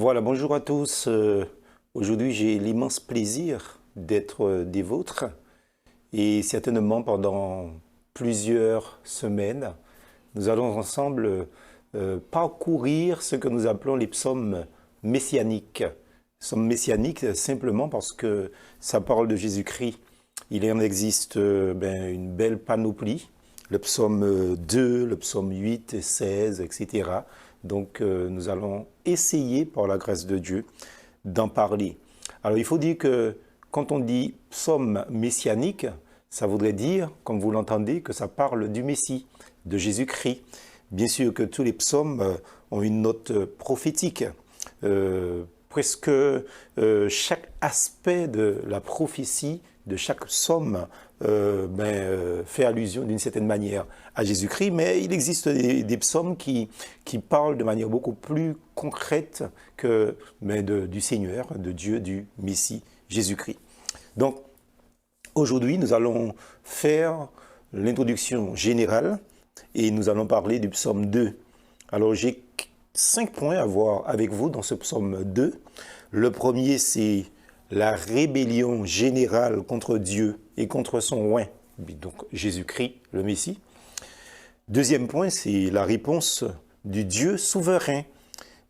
Voilà, bonjour à tous. Aujourd'hui, j'ai l'immense plaisir d'être des vôtres et certainement pendant plusieurs semaines, nous allons ensemble parcourir ce que nous appelons les psaumes messianiques. Psaumes messianiques simplement parce que ça parle de Jésus-Christ. Il en existe une belle panoplie, le psaume 2, le psaume 8, 16, etc. Donc nous allons essayer, par la grâce de Dieu, d'en parler. Alors il faut dire que quand on dit psaume messianique, ça voudrait dire, comme vous l'entendez, que ça parle du Messie, de Jésus-Christ. Bien sûr que tous les psaumes ont une note prophétique. Presque chaque aspect de la prophétie de chaque psaume fait allusion d'une certaine manière à Jésus-Christ, mais il existe des psaumes qui parlent de manière beaucoup plus concrète que du Seigneur, de Dieu, du Messie, Jésus-Christ. Donc, aujourd'hui, nous allons faire l'introduction générale et nous allons parler du psaume 2. Alors, j'ai 5 points à voir avec vous dans ce psaume 2. Le premier, c'est la rébellion générale contre Dieu et contre son roi, donc Jésus-Christ, le Messie. Deuxième point, c'est la réponse du Dieu souverain.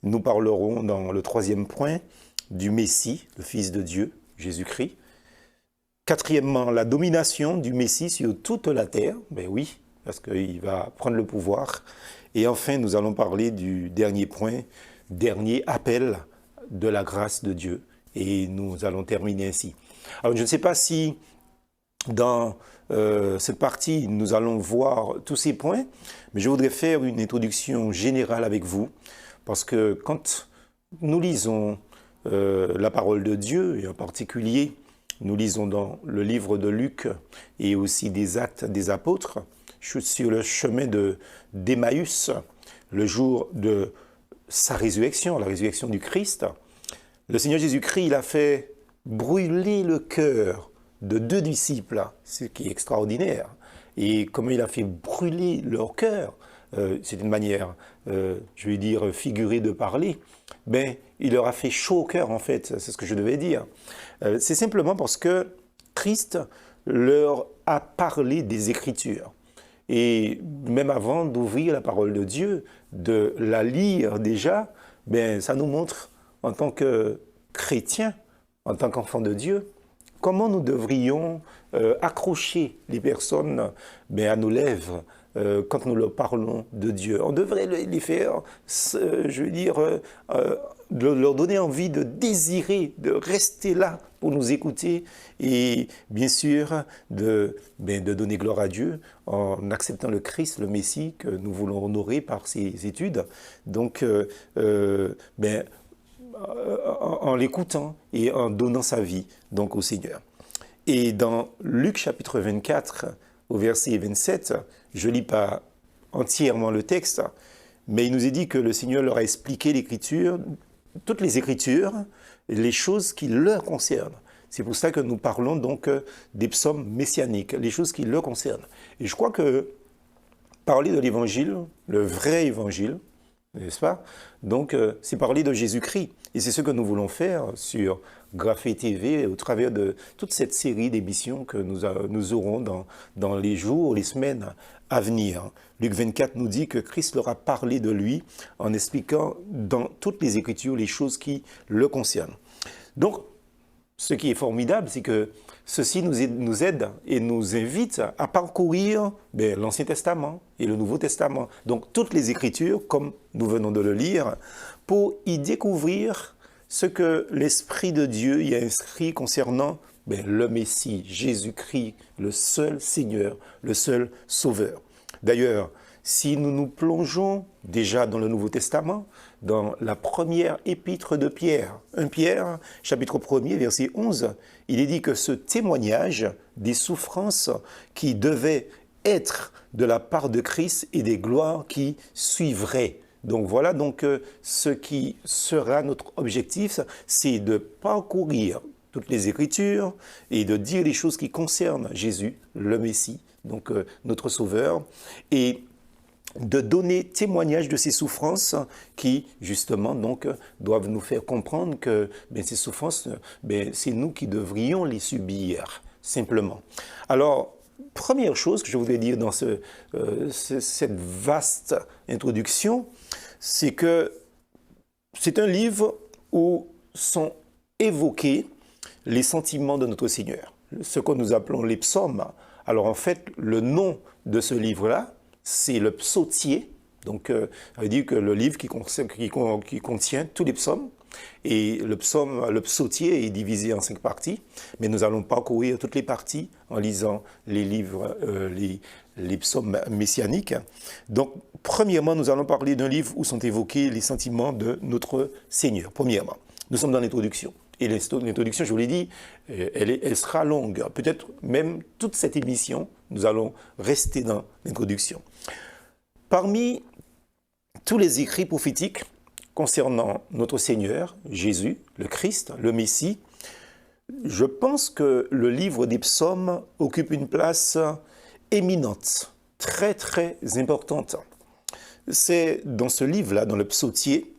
Nous parlerons dans le troisième point du Messie, le Fils de Dieu, Jésus-Christ. Quatrièmement, la domination du Messie sur toute la terre. Ben oui, parce qu'il va prendre le pouvoir. Et enfin, nous allons parler du dernier point, dernier appel de la grâce de Dieu. Et nous allons terminer ainsi. Alors, je ne sais pas si dans cette partie, nous allons voir tous ces points, mais je voudrais faire une introduction générale avec vous, parce que quand nous lisons la parole de Dieu, et en particulier, nous lisons dans le livre de Luc et aussi des Actes des Apôtres, je suis sur le chemin d'Emmaüs, le jour de sa résurrection, la résurrection du Christ. Le Seigneur Jésus-Christ, il a fait brûler le cœur de 2 disciples, ce qui est extraordinaire. Et comment il a fait brûler leur cœur, c'est une manière, je vais dire, figurée de parler, il leur a fait chaud au cœur, en fait, c'est ce que je devais dire. C'est simplement parce que Christ leur a parlé des Écritures. Et même avant d'ouvrir la parole de Dieu, de la lire déjà, ça nous montre en tant que chrétiens, en tant qu'enfants de Dieu, comment nous devrions accrocher les personnes à nos lèvres quand nous leur parlons de Dieu. On devrait les faire, je veux dire, leur donner envie de désirer, de rester là pour nous écouter et bien sûr de donner gloire à Dieu en acceptant le Christ, le Messie que nous voulons honorer par ces études. Donc, en l'écoutant et en donnant sa vie donc au Seigneur. Et dans Luc chapitre 24, au verset 27, je ne lis pas entièrement le texte, mais il nous est dit que le Seigneur leur a expliqué l'Écriture, toutes les Écritures, les choses qui leur concernent. C'est pour ça que nous parlons donc des psaumes messianiques, les choses qui leur concernent. Et je crois que parler de l'Évangile, le vrai Évangile, n'est-ce pas? Donc, c'est parler de Jésus-Christ. Et c'est ce que nous voulons faire sur Graphée TV au travers de toute cette série d'émissions que nous aurons dans les jours, les semaines à venir. Luc 24 nous dit que Christ leur a parlé de lui en expliquant dans toutes les Écritures les choses qui le concernent. Donc, ce qui est formidable, c'est que ceci nous aide et nous invite à parcourir l'Ancien Testament et le Nouveau Testament. Donc toutes les Écritures, comme nous venons de le lire, pour y découvrir ce que l'Esprit de Dieu y a inscrit concernant le Messie, Jésus-Christ, le seul Seigneur, le seul Sauveur. D'ailleurs, si nous nous plongeons déjà dans le Nouveau Testament, dans la première épître de Pierre, 1 Pierre, chapitre 1er, verset 11, il est dit que ce témoignage des souffrances qui devaient être de la part de Christ et des gloires qui suivraient. Donc voilà donc ce qui sera notre objectif, c'est de parcourir toutes les Écritures et de dire les choses qui concernent Jésus, le Messie, donc notre Sauveur. Et de donner témoignage de ces souffrances qui, justement, donc, doivent nous faire comprendre que ces souffrances, c'est nous qui devrions les subir, simplement. Alors, première chose que je voudrais dire dans cette vaste introduction, c'est que c'est un livre où sont évoqués les sentiments de notre Seigneur, ce que nous appelons les psaumes. Alors en fait, le nom de ce livre-là, c'est le psautier. Donc, ça veut dire que le livre qui contient tous les psaumes. Et le psautier est divisé en 5 parties, mais nous allons parcourir toutes les parties en lisant les livres, les psaumes messianiques. Donc, premièrement, nous allons parler d'un livre où sont évoqués les sentiments de notre Seigneur. Premièrement, nous sommes dans l'introduction. Et l'introduction, je vous l'ai dit, elle sera longue. Peut-être même toute cette émission, nous allons rester dans l'introduction. Parmi tous les écrits prophétiques concernant notre Seigneur, Jésus, le Christ, le Messie, je pense que le livre des psaumes occupe une place éminente, très très importante. C'est dans ce livre-là, dans le psautier,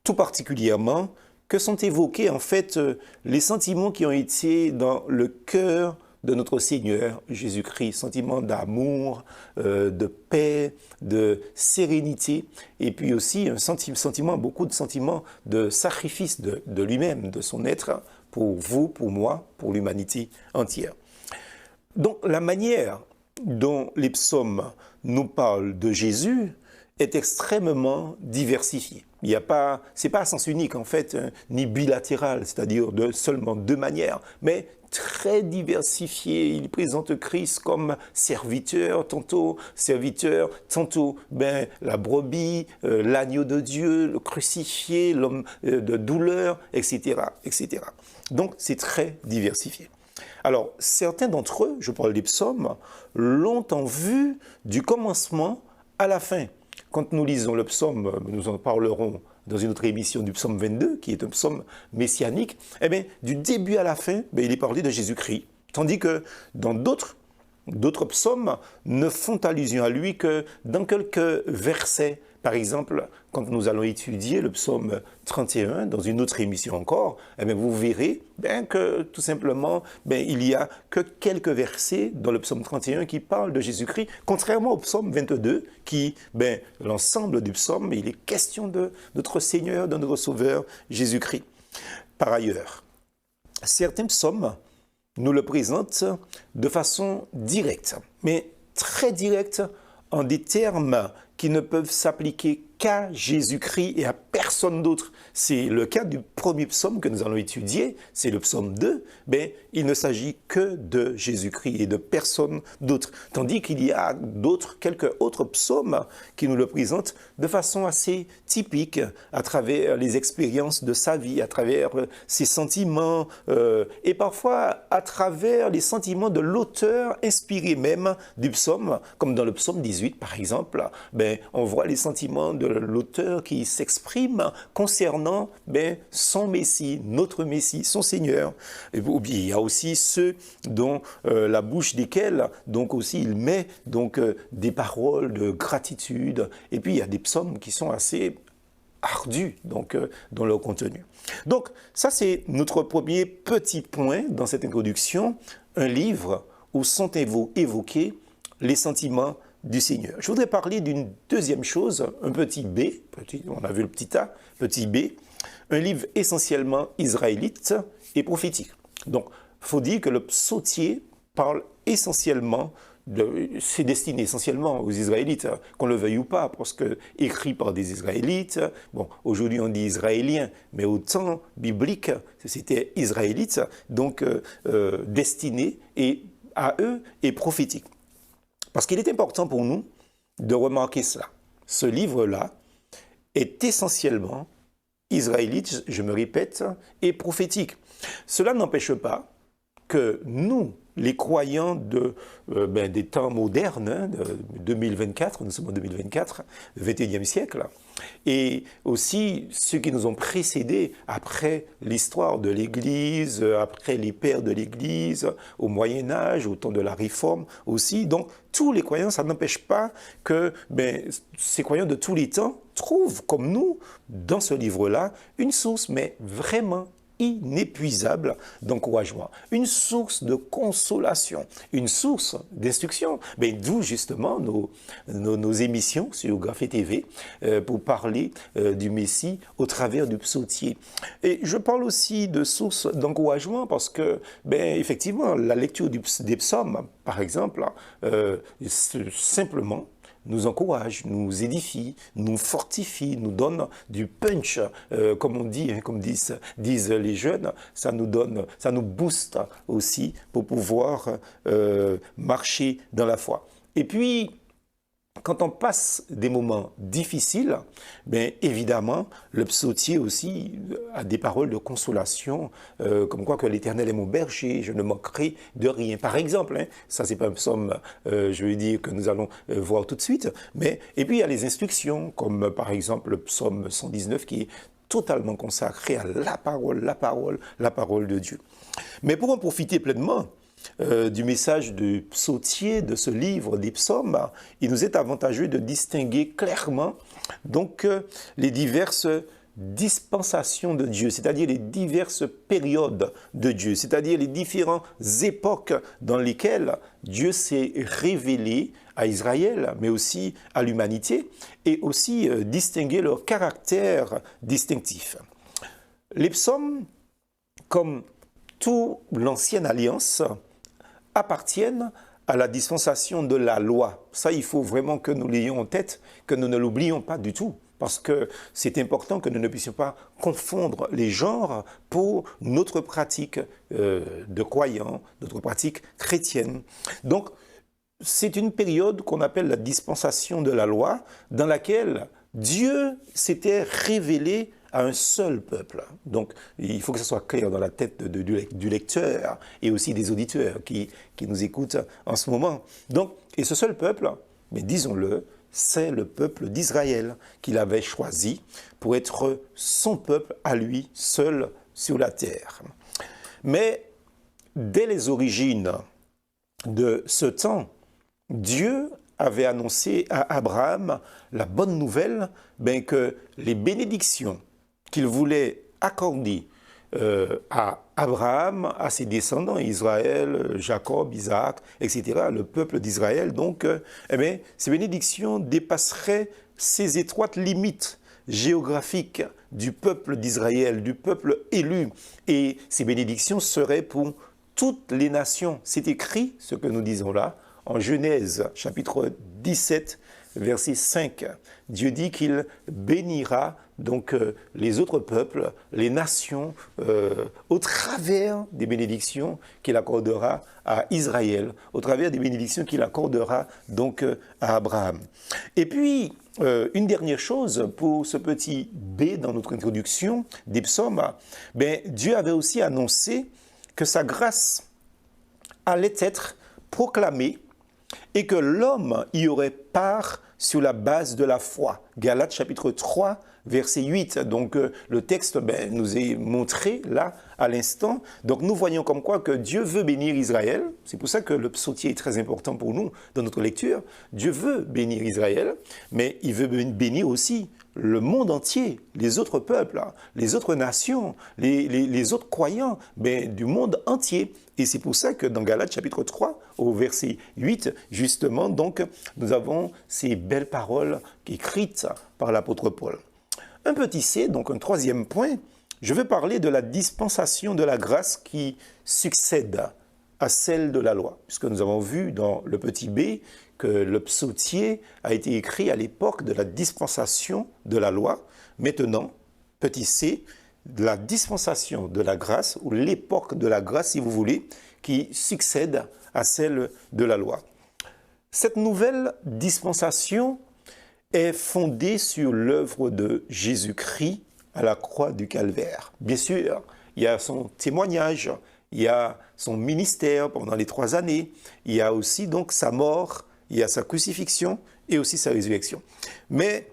tout particulièrement, que sont évoqués en fait les sentiments qui ont été dans le cœur de notre Seigneur Jésus-Christ, sentiments d'amour, de paix, de sérénité, et puis aussi beaucoup de sentiments de sacrifice de lui-même, de son être, pour vous, pour moi, pour l'humanité entière. Donc la manière dont les psaumes nous parlent de Jésus est extrêmement diversifiée. C'est pas à sens unique en fait, ni bilatéral, c'est-à-dire de seulement 2 manières, mais très diversifié. Il présente Christ comme serviteur, tantôt la brebis, l'agneau de Dieu, le crucifié, l'homme de douleur, etc., etc. Donc c'est très diversifié. Alors certains d'entre eux, je parle des psaumes, l'ont en vue du commencement à la fin. Quand nous lisons le psaume, nous en parlerons dans une autre émission du psaume 22, qui est un psaume messianique, eh bien, du début à la fin, il est parlé de Jésus-Christ. Tandis que dans d'autres psaumes ne font allusion à lui que dans quelques versets. Par exemple, quand nous allons étudier le psaume 31, dans une autre émission encore, eh bien, vous verrez que tout simplement, il n'y a que quelques versets dans le psaume 31 qui parlent de Jésus-Christ, contrairement au psaume 22, qui, l'ensemble du psaume, il est question de notre Seigneur, de notre Sauveur, Jésus-Christ. Par ailleurs, certains psaumes nous le présentent de façon directe, mais très directe, en des termes qui ne peuvent s'appliquer qu'à Jésus-Christ et à personne d'autre. C'est le cas du premier psaume que nous allons étudier, c'est le psaume 2, il ne s'agit que de Jésus-Christ et de personne d'autre. Tandis qu'il y a quelques autres psaumes qui nous le présentent de façon assez typique, à travers les expériences de sa vie, à travers ses sentiments, et parfois à travers les sentiments de l'auteur inspiré même du psaume, comme dans le psaume 18 par exemple, on voit les sentiments de l'auteur qui s'exprime concernant son Messie, notre Messie, son Seigneur. Et il y a aussi ceux dont la bouche desquels donc aussi il met des paroles de gratitude. Et puis il y a des psaumes qui sont assez ardus dans leur contenu. Donc ça c'est notre premier petit point dans cette introduction, un livre où sont évoqués les sentiments du Seigneur. Je voudrais parler d'une deuxième chose, un petit B, on a vu le petit A, petit B, un livre essentiellement israélite et prophétique. Donc, il faut dire que le psautier parle essentiellement, c'est destiné essentiellement aux Israélites, qu'on le veuille ou pas, parce que écrit par des Israélites, aujourd'hui on dit Israéliens, mais au temps biblique, c'était Israélite, donc destiné à eux et prophétique. Parce qu'il est important pour nous de remarquer cela. Ce livre-là est essentiellement israélite, je me répète, et prophétique. Cela n'empêche pas que nous, les croyants des temps modernes, hein, de 2024, nous sommes en 2024, 21e siècle, et aussi ceux qui nous ont précédés après l'histoire de l'Église, après les pères de l'Église, au Moyen Âge, au temps de la Réforme aussi. Donc tous les croyants, ça n'empêche pas que ces croyants de tous les temps trouvent, comme nous, dans ce livre-là, une source, mais vraiment inépuisable d'encouragement, une source de consolation, une source d'instruction. D'où justement nos émissions sur Graphé TV pour parler du Messie au travers du psautier. Et je parle aussi de source d'encouragement parce que, effectivement, la lecture des psaumes, par exemple, simplement, nous encourage, nous édifie, nous fortifie, nous donne du punch, comme on dit, hein, comme disent les jeunes, ça nous booste aussi pour pouvoir marcher dans la foi. Et puis, quand on passe des moments difficiles, évidemment, le psautier aussi a des paroles de consolation, comme quoi que l'Éternel est mon berger, je ne manquerai de rien. Par exemple, hein, ça c'est pas un psaume, je veux dire, que nous allons voir tout de suite, et puis il y a les instructions, comme par exemple le psaume 119 qui est totalement consacré à la parole de Dieu. Mais pour en profiter pleinement, du message du psautier, de ce livre des psaumes, il nous est avantageux de distinguer clairement donc les diverses dispensations de Dieu, c'est-à-dire les diverses périodes de Dieu, c'est-à-dire les différentes époques dans lesquelles Dieu s'est révélé à Israël, mais aussi à l'humanité, et aussi distinguer leur caractère distinctif. Les psaumes, comme toute l'ancienne alliance, appartiennent à la dispensation de la loi. Ça, il faut vraiment que nous l'ayons en tête, que nous ne l'oublions pas du tout, parce que c'est important que nous ne puissions pas confondre les genres pour notre pratique de croyants, notre pratique chrétienne. Donc, c'est une période qu'on appelle la dispensation de la loi, dans laquelle Dieu s'était révélé à un seul peuple. Donc, il faut que ce soit clair dans la tête du lecteur et aussi des auditeurs qui nous écoutent en ce moment. Donc, et ce seul peuple, mais disons-le, c'est le peuple d'Israël qu'il avait choisi pour être son peuple à lui seul sur la terre. Mais dès les origines de ce temps, Dieu avait annoncé à Abraham la bonne nouvelle que les bénédictions qu'il voulait accorder à Abraham, à ses descendants, Israël, Jacob, Isaac, etc., le peuple d'Israël, donc, ces bénédictions dépasseraient ces étroites limites géographiques du peuple d'Israël, du peuple élu, et ces bénédictions seraient pour toutes les nations. C'est écrit, ce que nous disons là, en Genèse, chapitre 17, verset 5. Dieu dit qu'il bénira donc les autres peuples, les nations, au travers des bénédictions qu'il accordera à Israël, au travers des bénédictions qu'il accordera donc à Abraham. Et puis, une dernière chose pour ce petit B dans notre introduction des psaumes, Dieu avait aussi annoncé que sa grâce allait être proclamée et que l'homme y aurait part sur la base de la foi. Galates chapitre 3, verset 8. Donc le texte nous est montré là à l'instant. Donc nous voyons comme quoi que Dieu veut bénir Israël. C'est pour ça que le psautier est très important pour nous dans notre lecture. Dieu veut bénir Israël, mais il veut bénir aussi le monde entier, les autres peuples, les autres nations, les autres croyants du monde entier. Et c'est pour ça que dans Galates chapitre 3, au verset 8, justement, donc, nous avons ces belles paroles écrites par l'apôtre Paul. Un petit C, donc un troisième point, je veux parler de la dispensation de la grâce qui succède à celle de la loi. Puisque nous avons vu dans le petit B que le psautier a été écrit à l'époque de la dispensation de la loi. Maintenant, petit c, la dispensation de la grâce, ou l'époque de la grâce, si vous voulez, qui succède à celle de la loi. Cette nouvelle dispensation est fondée sur l'œuvre de Jésus-Christ à la croix du Calvaire. Bien sûr, il y a son témoignage, il y a son ministère pendant les 3 années, il y a aussi donc sa mort, il y a sa crucifixion et aussi sa résurrection. Mais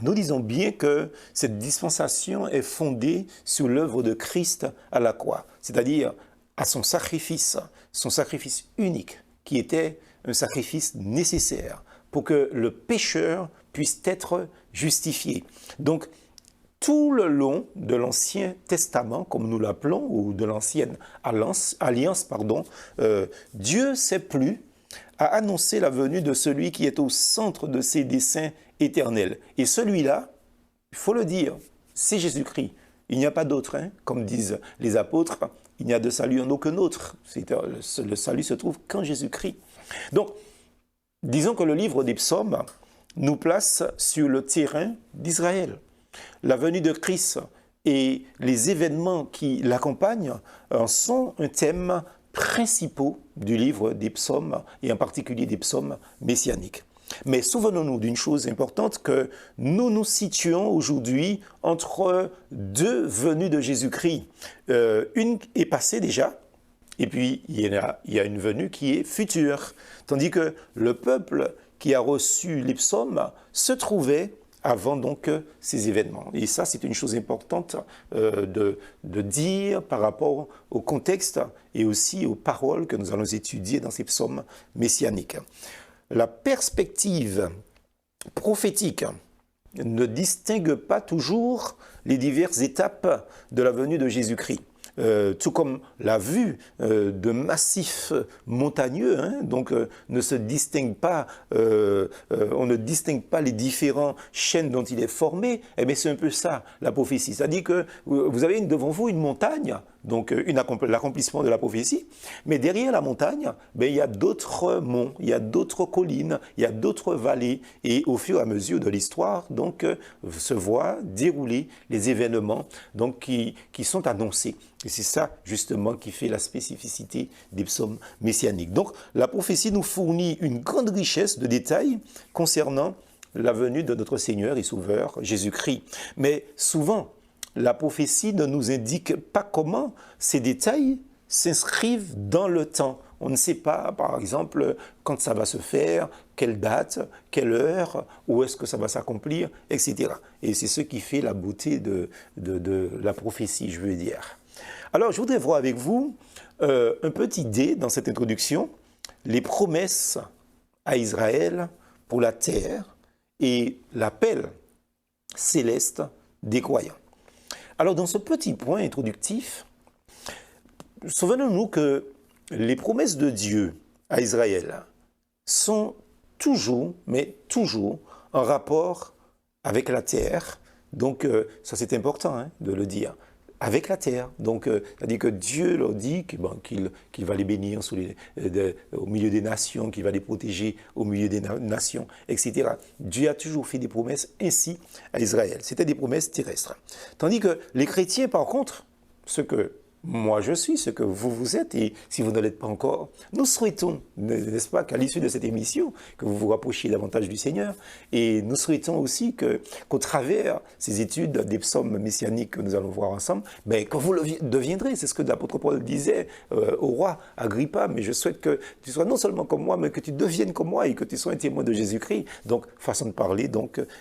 nous disons bien que cette dispensation est fondée sur l'œuvre de Christ à la croix, c'est-à-dire à son sacrifice unique, qui était un sacrifice nécessaire pour que le pécheur puisse être justifié. Donc, tout le long de l'Ancien Testament, comme nous l'appelons, ou de l'Ancienne Alliance, Dieu s'est plu à annoncer la venue de celui qui est au centre de ses desseins éternels. Et celui-là, il faut le dire, c'est Jésus-Christ. Il n'y a pas d'autre, comme disent les apôtres, il n'y a de salut en aucun autre. Le salut se trouve qu'en Jésus-Christ. Donc, disons que le livre des psaumes nous place sur le terrain d'Israël. La venue de Christ et les événements qui l'accompagnent en sont un thème principal du livre des psaumes, et en particulier des psaumes messianiques. Mais souvenons-nous d'une chose importante, que nous nous situons aujourd'hui entre 2 venues de Jésus-Christ. Une est passée déjà, et puis il y a une venue qui est future. Tandis que le peuple qui a reçu les psaumes se trouvait avant donc ces événements. Et ça, c'est une chose importante de dire par rapport au contexte et aussi aux paroles que nous allons étudier dans ces psaumes messianiques. La perspective prophétique ne distingue pas toujours les diverses étapes de la venue de Jésus-Christ. Tout comme la vue de massifs montagneux, ne se distingue pas, on ne distingue pas les différents chaînes dont il est formé. Eh bien, c'est un peu ça, la prophétie. C'est-à-dire que vous avez devant vous une montagne, donc l'accomplissement de la prophétie, mais derrière la montagne, il y a d'autres monts, il y a d'autres collines, il y a d'autres vallées, et au fur et à mesure de l'histoire, se voient dérouler les événements qui sont annoncés. Et c'est ça, justement, qui fait la spécificité des psaumes messianiques. Donc, la prophétie nous fournit une grande richesse de détails concernant la venue de notre Seigneur et Sauveur Jésus-Christ. Mais souvent, la prophétie ne nous indique pas comment ces détails s'inscrivent dans le temps. On ne sait pas, par exemple, quand ça va se faire, quelle date, quelle heure, où est-ce que ça va s'accomplir, etc. Et c'est ce qui fait la beauté de la prophétie, je veux dire. Alors, je voudrais voir avec vous un petit dé dans cette introduction, les promesses à Israël pour la terre et l'appel céleste des croyants. Alors, dans ce petit point introductif, souvenons-nous que les promesses de Dieu à Israël sont toujours, mais toujours, en rapport avec la terre. Donc, ça c'est important de le dire. Avec la terre. Donc, c'est-à-dire que Dieu leur dit qu'il va les bénir au milieu des nations, qu'il va les protéger au milieu des nations, etc. Dieu a toujours fait des promesses ainsi à Israël. C'était des promesses terrestres. Tandis que les chrétiens, par contre, ce que moi je suis, ce que vous êtes, et si vous ne l'êtes pas encore, nous souhaitons, n'est-ce pas, qu'à l'issue de cette émission, que vous vous rapprochiez davantage du Seigneur, et nous souhaitons aussi qu'au travers ces études des psaumes messianiques que nous allons voir ensemble, que vous le deviendrez. C'est ce que l'apôtre Paul disait au roi Agrippa, mais je souhaite que tu sois non seulement comme moi, mais que tu deviennes comme moi et que tu sois un témoin de Jésus-Christ. Donc, façon de parler,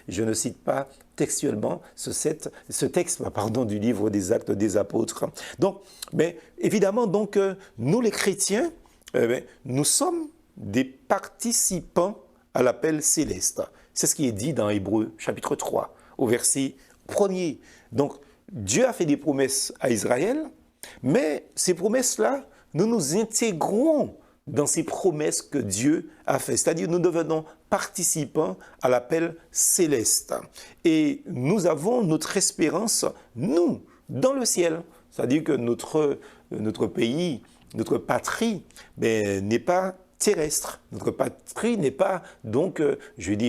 je ne cite pas textuellement ce texte du livre des Actes des Apôtres. Donc, mais évidemment, nous les chrétiens, nous sommes des participants à l'appel céleste. C'est ce qui est dit dans Hébreux, chapitre 3, au verset 1er. Donc, Dieu a fait des promesses à Israël, mais ces promesses-là, nous nous intégrons dans ces promesses que Dieu a faites. C'est-à-dire, nous devenons participants à l'appel céleste. Et nous avons notre espérance, nous, dans le ciel. C'est-à-dire que notre pays, notre patrie, n'est pas terrestre. Notre patrie n'est pas,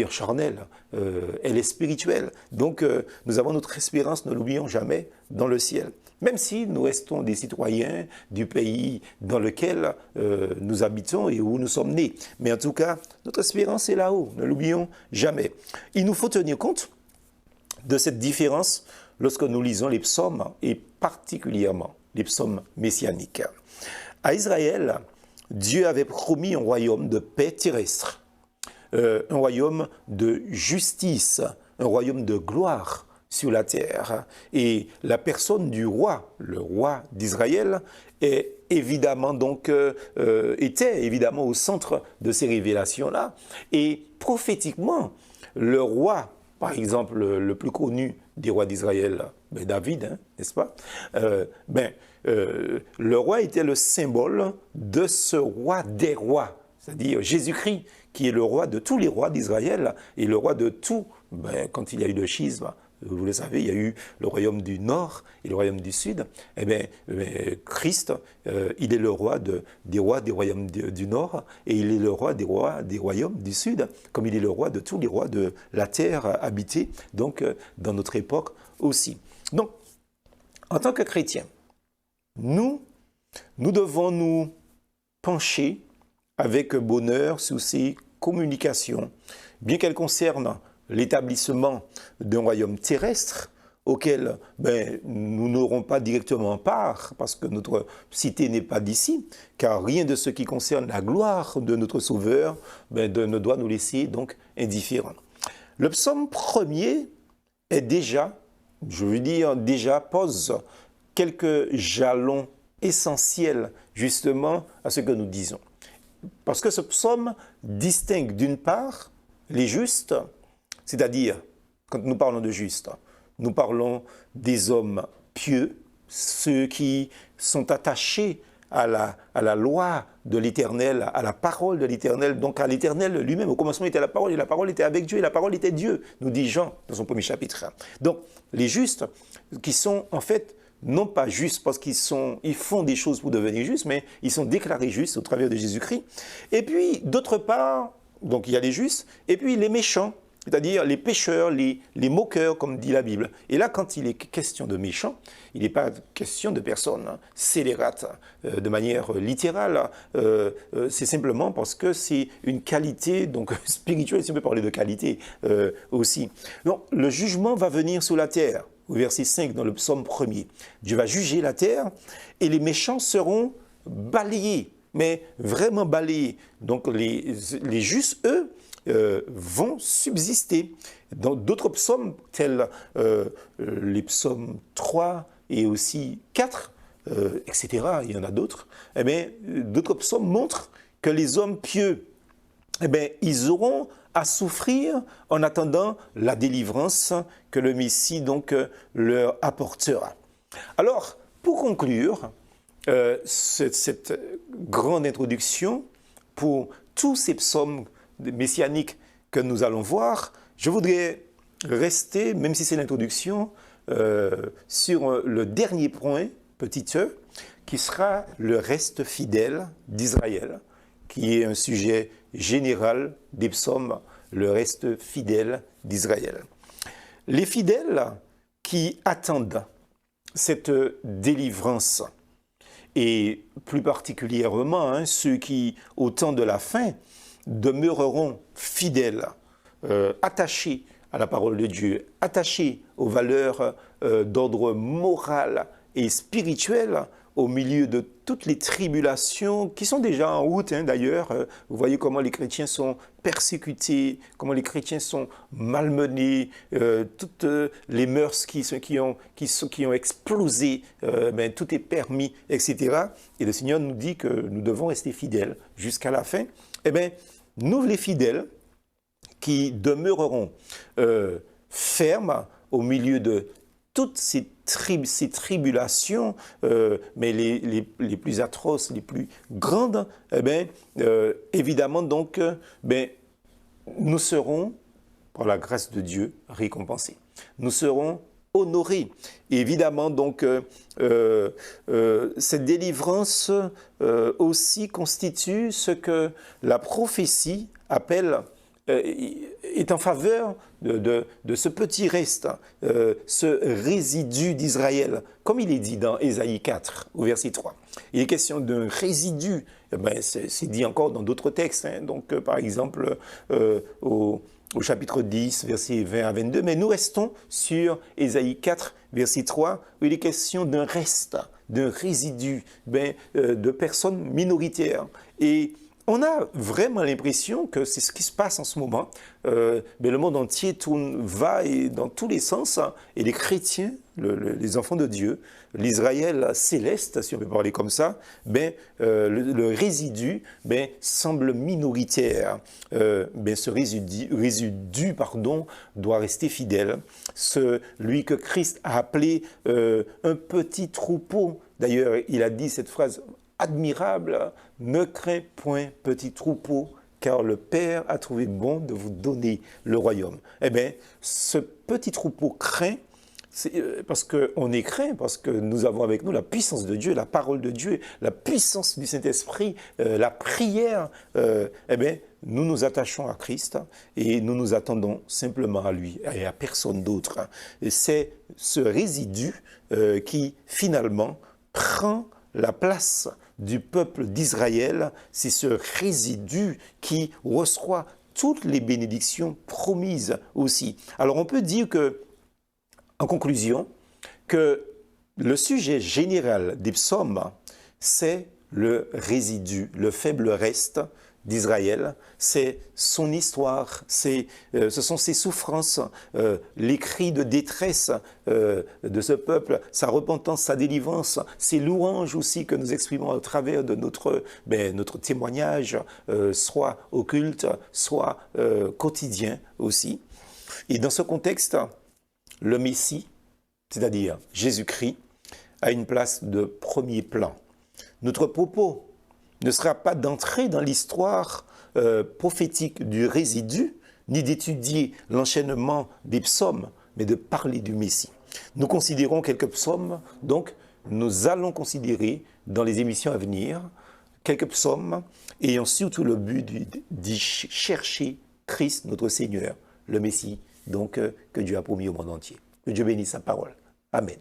charnelle. Elle est spirituelle. Donc, nous avons notre espérance, ne l'oublions jamais, dans le ciel. Même si nous restons des citoyens du pays dans lequel nous habitons et où nous sommes nés. Mais en tout cas, notre espérance est là-haut, ne l'oublions jamais. Il nous faut tenir compte de cette différence lorsque nous lisons les psaumes, et particulièrement les psaumes messianiques. À Israël, Dieu avait promis un royaume de paix terrestre, un royaume de justice, un royaume de gloire sur la terre. Et la personne du roi, le roi d'Israël, est évidemment était évidemment au centre de ces révélations-là. Et prophétiquement, le roi, par exemple, le plus connu des rois d'Israël, David, hein, n'est-ce pas? Le roi était le symbole de ce roi des rois, c'est-à-dire Jésus-Christ, qui est le roi de tous les rois d'Israël et le roi de tout. Quand il y a eu le schisme, vous le savez, il y a eu le royaume du Nord et le royaume du Sud. Christ, il est le roi des rois des royaumes du Nord et il est le roi des royaumes du Sud, comme il est le roi de tous les rois de la terre habitée, donc dans notre époque aussi. Donc, en tant que chrétiens, nous devons nous pencher avec bonheur sur ces communications, bien qu'elles concernent l'établissement d'un royaume terrestre auquel nous n'aurons pas directement part, parce que notre cité n'est pas d'ici, car rien de ce qui concerne la gloire de notre Sauveur ne doit nous laisser donc indifférents. Le psaume premier est déjà, pose quelques jalons essentiels justement à ce que nous disons. Parce que ce psaume distingue d'une part les justes, c'est-à-dire, quand nous parlons de justes, nous parlons des hommes pieux, ceux qui sont attachés à la loi de l'Éternel, à la parole de l'Éternel, donc à l'Éternel lui-même. Au commencement était la parole, et la parole était avec Dieu, et la parole était Dieu, nous dit Jean dans son premier chapitre. Donc, les justes, qui sont en fait non pas justes parce qu'ils font des choses pour devenir justes, mais ils sont déclarés justes au travers de Jésus-Christ. Et puis, d'autre part, donc il y a les justes, et puis les méchants, c'est-à-dire les pécheurs, les moqueurs, comme dit la Bible. Et là, quand il est question de méchants, il n'est pas question de personnes scélérates de manière littérale. C'est simplement parce que c'est une qualité donc spirituelle, si on peut parler de qualité aussi. Donc, le jugement va venir sur la terre. Au verset 5 dans le psaume 1er. Dieu va juger la terre et les méchants seront balayés, mais vraiment balayés. Donc les justes, eux, vont subsister. Dans d'autres psaumes, tels les psaumes 3 et aussi 4, etc., il y en a d'autres, d'autres psaumes montrent que les hommes pieux, ils auront à souffrir en attendant la délivrance que le Messie donc leur apportera. Alors, pour conclure cette grande introduction pour tous ces psaumes messianiques que nous allons voir, je voudrais rester, même si c'est l'introduction, sur le dernier point, petit e, qui sera le reste fidèle d'Israël, qui est un sujet général des psaumes, le reste fidèle d'Israël. Les fidèles qui attendent cette délivrance, et plus particulièrement ceux qui, au temps de la fin, demeureront fidèles, attachés à la parole de Dieu, attachés aux valeurs d'ordre moral et spirituel, au milieu de toutes les tribulations qui sont déjà en route d'ailleurs. Vous voyez comment les chrétiens sont persécutés, comment les chrétiens sont malmenés, toutes les mœurs qui ont explosé, tout est permis, etc. Et le Seigneur nous dit que nous devons rester fidèles jusqu'à la fin. Nous les fidèles qui demeureront fermes au milieu de toutes ces tribulations, mais les plus atroces, les plus grandes, évidemment, donc, nous serons, par la grâce de Dieu, récompensés. Nous serons honorés. Et évidemment, donc, cette délivrance aussi constitue ce que la prophétie appelle est en faveur de ce petit reste, ce résidu d'Israël, comme il est dit dans Ésaïe 4, au verset 3. Il est question d'un résidu, c'est dit encore dans d'autres textes, donc par exemple au au chapitre 10, versets 20 à 22, mais nous restons sur Ésaïe 4, verset 3, où il est question d'un reste, d'un résidu, de personnes minoritaires. Et on a vraiment l'impression que c'est ce qui se passe en ce moment. Le monde entier va dans tous les sens, hein, et les chrétiens, les enfants de Dieu, l'Israël céleste, si on peut parler comme ça, le résidu semble minoritaire. Ce résidu doit rester fidèle. Celui que Christ a appelé un petit troupeau. D'ailleurs, il a dit cette phrase admirable: ne crains point, petit troupeau, car le Père a trouvé bon de vous donner le royaume. Ce petit troupeau craint, parce qu'on est craint, parce que nous avons avec nous la puissance de Dieu, la parole de Dieu, la puissance du Saint-Esprit, la prière. Nous nous attachons à Christ et nous nous attendons simplement à lui et à personne d'autre. Et c'est ce résidu qui finalement prend la place du peuple d'Israël. C'est ce résidu qui reçoit toutes les bénédictions promises aussi. Alors on peut dire que, en conclusion, que le sujet général des psaumes, c'est le résidu, le faible reste d'Israël, c'est son histoire, ce sont ses souffrances, les cris de détresse de ce peuple, sa repentance, sa délivrance, ses louanges aussi que nous exprimons à travers de notre témoignage, soit occulte, soit quotidien aussi. Et dans ce contexte, le Messie, c'est-à-dire Jésus-Christ, a une place de premier plan. Notre propos ne sera pas d'entrer dans l'histoire prophétique du résidu, ni d'étudier l'enchaînement des psaumes, mais de parler du Messie. Nous considérons quelques psaumes, donc nous allons considérer dans les émissions à venir quelques psaumes ayant surtout le but d'y chercher Christ, notre Seigneur, le Messie, donc que Dieu a promis au monde entier. Que Dieu bénisse sa parole. Amen.